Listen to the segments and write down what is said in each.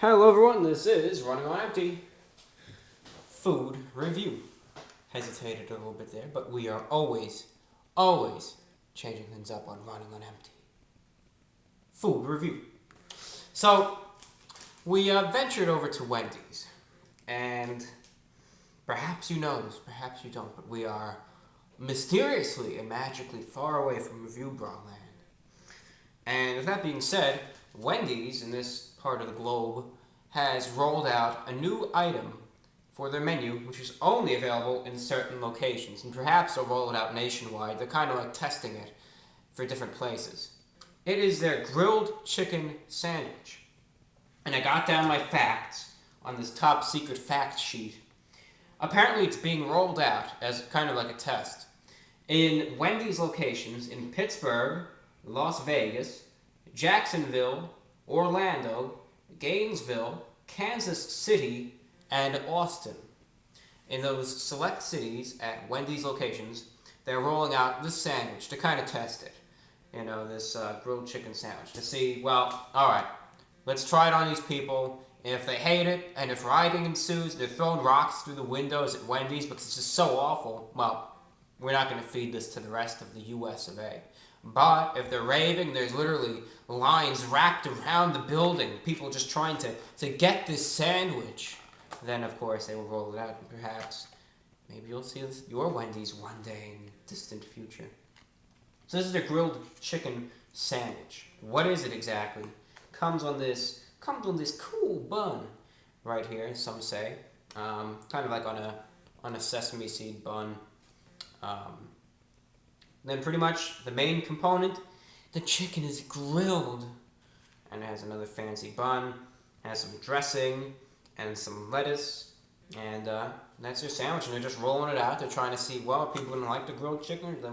Hello everyone, this is Running on Empty Food Review. Hesitated a little bit there, but we are always changing things up on Running on Empty Food Review. So, we ventured over to Wendy's, and perhaps you know this, perhaps you don't, but we are mysteriously and magically far away from Review Bra Land. And with that being said, Wendy's in this part of the globe has rolled out a new item for their menu, which is only available in certain locations, and perhaps they'll roll it out nationwide. They're kind of like testing it for different places. It is their grilled chicken sandwich. And I got down my facts on this top secret fact sheet. Apparently it's being rolled out as kind of like a test in Wendy's locations in Pittsburgh, Las Vegas, Jacksonville, Orlando, Gainesville, Kansas City, and Austin. In those select cities at Wendy's locations, they're rolling out this sandwich to kind of test it. You know, this grilled chicken sandwich. To see, well, alright, let's try it on these people. And if they hate it, and if rioting ensues, they're throwing rocks through the windows at Wendy's because it's just so awful, well, we're not going to feed this to the rest of the US of A. But if they're raving, there's literally lines wrapped around the building, people just trying to get this sandwich, then of course they will roll it out, and perhaps maybe you'll see this, your Wendy's one day in the distant future. So this is the grilled chicken sandwich. What is it exactly? Comes on this cool bun right here, some say. Kind of like on a sesame seed bun. Then pretty much the main component, the chicken is grilled. And it has another fancy bun, has some dressing, and some lettuce. And that's their sandwich, and they're just rolling it out. They're trying to see, well, are people going to like the grilled chicken, or do they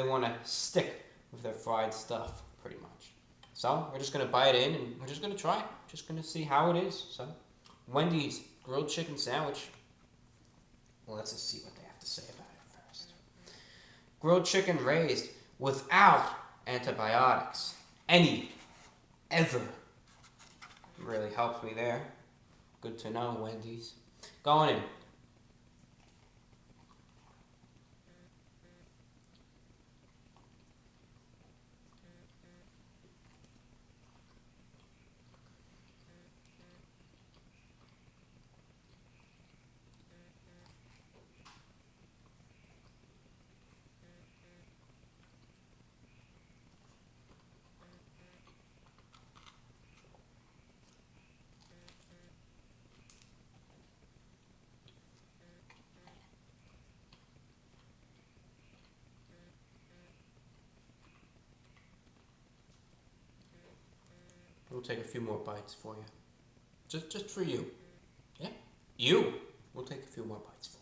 want to stick with their fried stuff, pretty much. So we're just going to bite in, and we're just going to try it. Just going to see how it is. So Wendy's grilled chicken sandwich. Well, let's just see what they have to say about it. Grilled chicken raised without antibiotics. Ever. Really helped me there. Good to know, Wendy's. Going in. We'll take a few more bites for you. Just for you. Yeah? You! We'll take a few more bites for you.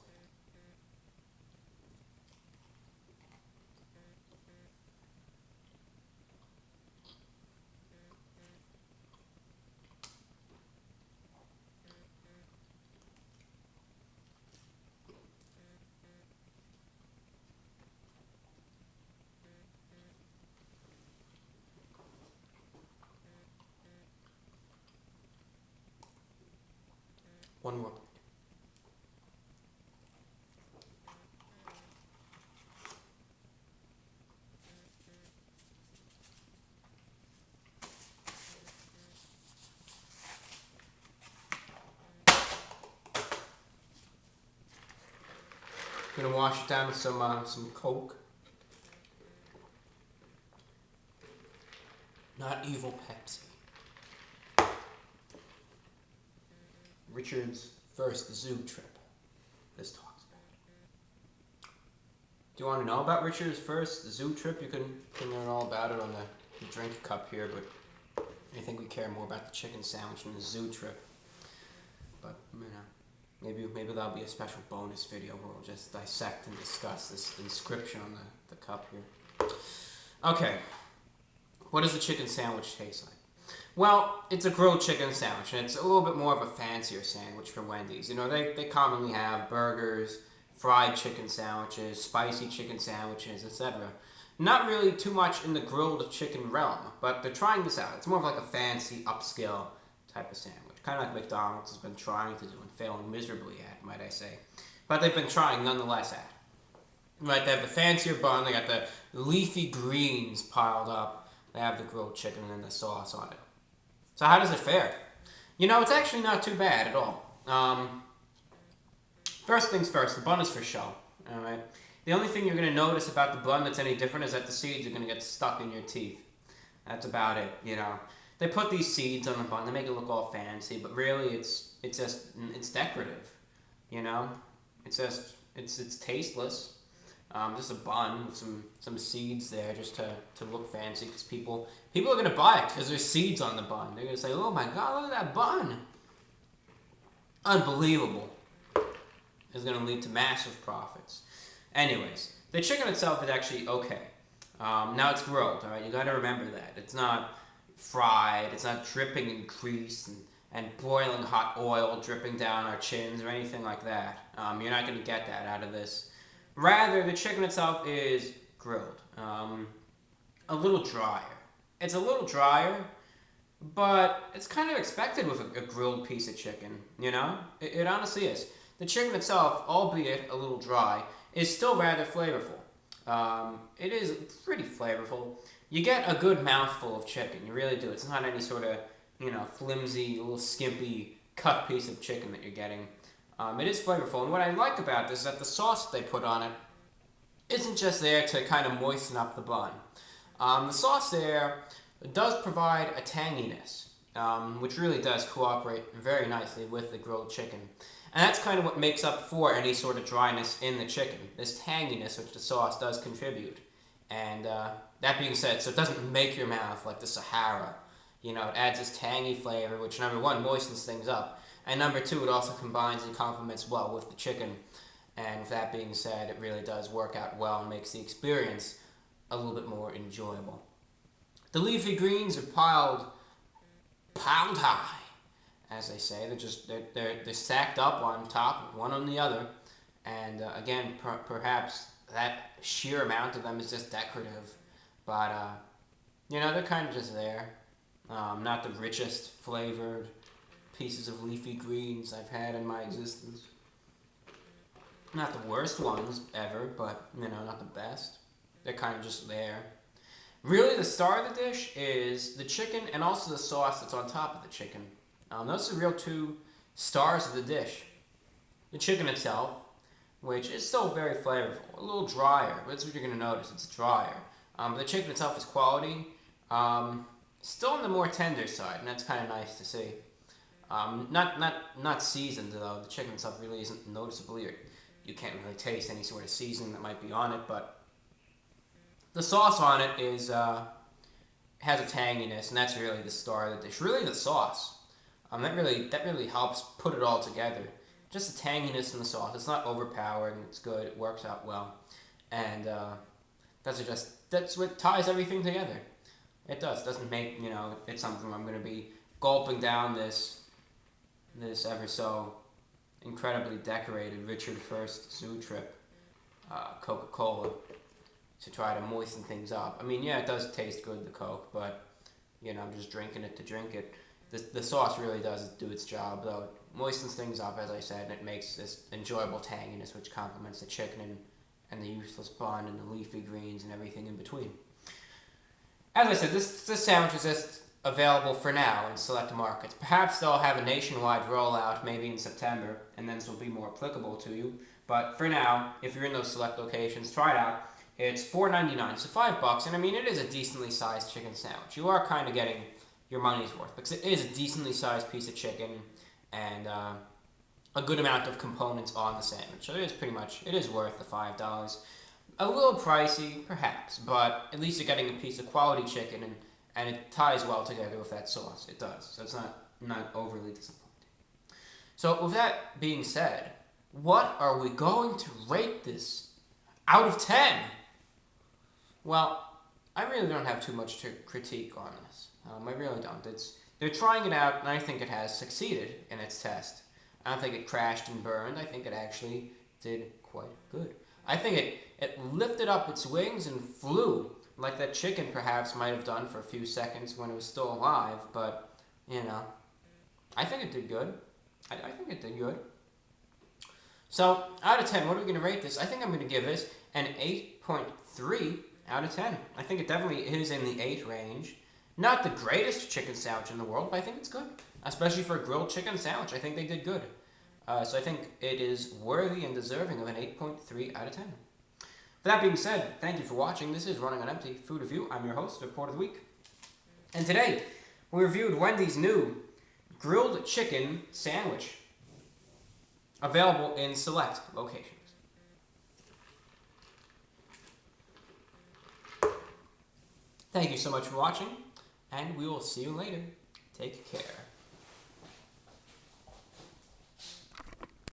One more. Gonna wash it down with some Coke. Not evil Pepsi. Richard's first zoo trip. This talks about. Do you want to know about Richard's first zoo trip? You can learn all about it on the drink cup here, but I think we care more about the chicken sandwich and the zoo trip. But, you know, maybe that'll be a special bonus video where we'll just dissect and discuss this inscription on the cup here. Okay, what does the chicken sandwich taste like? Well, it's a grilled chicken sandwich, and it's a little bit more of a fancier sandwich from Wendy's. You know, they commonly have burgers, fried chicken sandwiches, spicy chicken sandwiches, etc. Not really too much in the grilled chicken realm, but they're trying this out. It's more of like a fancy, upscale type of sandwich. Kind of like McDonald's has been trying to do and failing miserably at, might I say. But they've been trying nonetheless at. Right, they have the fancier bun, they got the leafy greens piled up, they have the grilled chicken and then the sauce on it. So how does it fare? It's actually not too bad at all. First things first, the bun is for show. Alright? The only thing you're going to notice about the bun that's any different is that the seeds are going to get stuck in your teeth. That's about it, They put these seeds on the bun, they make it look all fancy, but really it's decorative, It's tasteless. Just a bun with some seeds there just to look fancy because people are going to buy it because there's seeds on the bun. They're going to say, oh my god, look at that bun. Unbelievable. It's going to lead to massive profits. Anyways, the chicken itself is actually okay. Now it's grilled, alright? You got to remember that. It's not fried, it's not dripping in grease and boiling hot oil dripping down our chins or anything like that. You're not going to get that out of this. Rather, the chicken itself is grilled. A little drier. It's a little drier, but it's kind of expected with a grilled piece of chicken, It honestly is. The chicken itself, albeit a little dry, is still rather flavorful. It is pretty flavorful. You get a good mouthful of chicken, you really do. It's not any sort of, flimsy, little skimpy cut piece of chicken that you're getting. It is flavorful, and what I like about this is that the sauce that they put on it isn't just there to kind of moisten up the bun. The sauce there does provide a tanginess, which really does cooperate very nicely with the grilled chicken. And that's kind of what makes up for any sort of dryness in the chicken, this tanginess which the sauce does contribute. And that being said, so it doesn't make your mouth like the Sahara. It adds this tangy flavor, which number one, moistens things up. And number two, it also combines and complements well with the chicken. And with that being said, it really does work out well and makes the experience a little bit more enjoyable. The leafy greens are piled high, as they say. They're stacked up on top, one on the other. And again, perhaps that sheer amount of them is just decorative. But, they're kind of just there. Not the richest flavored pieces of leafy greens I've had in my existence. Not the worst ones ever, but, not the best. They're kind of just there. Really, the star of the dish is the chicken and also the sauce that's on top of the chicken. Those are the real two stars of the dish. The chicken itself, which is still very flavorful, a little drier, but that's what you're going to notice, it's drier. The chicken itself is quality, still on the more tender side, and that's kind of nice to see. Not seasoned though. The chicken itself really isn't noticeably, or you can't really taste any sort of seasoning that might be on it. But the sauce on it has a tanginess, and that's really the star of the dish. Really, the sauce. That really helps put it all together. Just the tanginess in the sauce. It's not overpowering. It's good. It works out well, and that's what ties everything together. It does. It doesn't make it's something I'm going to be gulping down this ever so incredibly decorated Richard First Zoo Trip Coca-Cola to try to moisten things up. I mean, yeah, it does taste good, the Coke, but I'm just drinking it to drink it. The sauce really does do its job, though. It moistens things up, as I said, and it makes this enjoyable tanginess which complements the chicken and the useless bun and the leafy greens and everything in between. As I said, this sandwich is just available for now in select markets. Perhaps they'll have a nationwide rollout maybe in September, and then this will be more applicable to you. But for now, if you're in those select locations, try it out. It's $4.99, so $5, and I mean, it is a decently sized chicken sandwich. You are kind of getting your money's worth, because it is a decently sized piece of chicken, and a good amount of components on the sandwich. So it is worth the $5. A little pricey, perhaps, but at least you're getting a piece of quality chicken, and it ties well together with that sauce. It does. So it's not overly disappointing. So with that being said, what are we going to rate this out of 10? Well, I really don't have too much to critique on this. I really don't. They're trying it out, and I think it has succeeded in its test. I don't think it crashed and burned. I think it actually did quite good. I think it lifted up its wings and flew, like that chicken perhaps might have done for a few seconds when it was still alive, but, I think it did good. I think it did good. So, out of 10, what are we going to rate this? I think I'm going to give this an 8.3 out of 10. I think it definitely is in the 8 range. Not the greatest chicken sandwich in the world, but I think it's good. Especially for a grilled chicken sandwich, I think they did good. So I think it is worthy and deserving of an 8.3 out of 10. With that being said, thank you for watching. This is Running on Empty Food Review. I'm your host, Report of the Week. And today, we reviewed Wendy's new grilled chicken sandwich. Available in select locations. Thank you so much for watching, and we will see you later. Take care.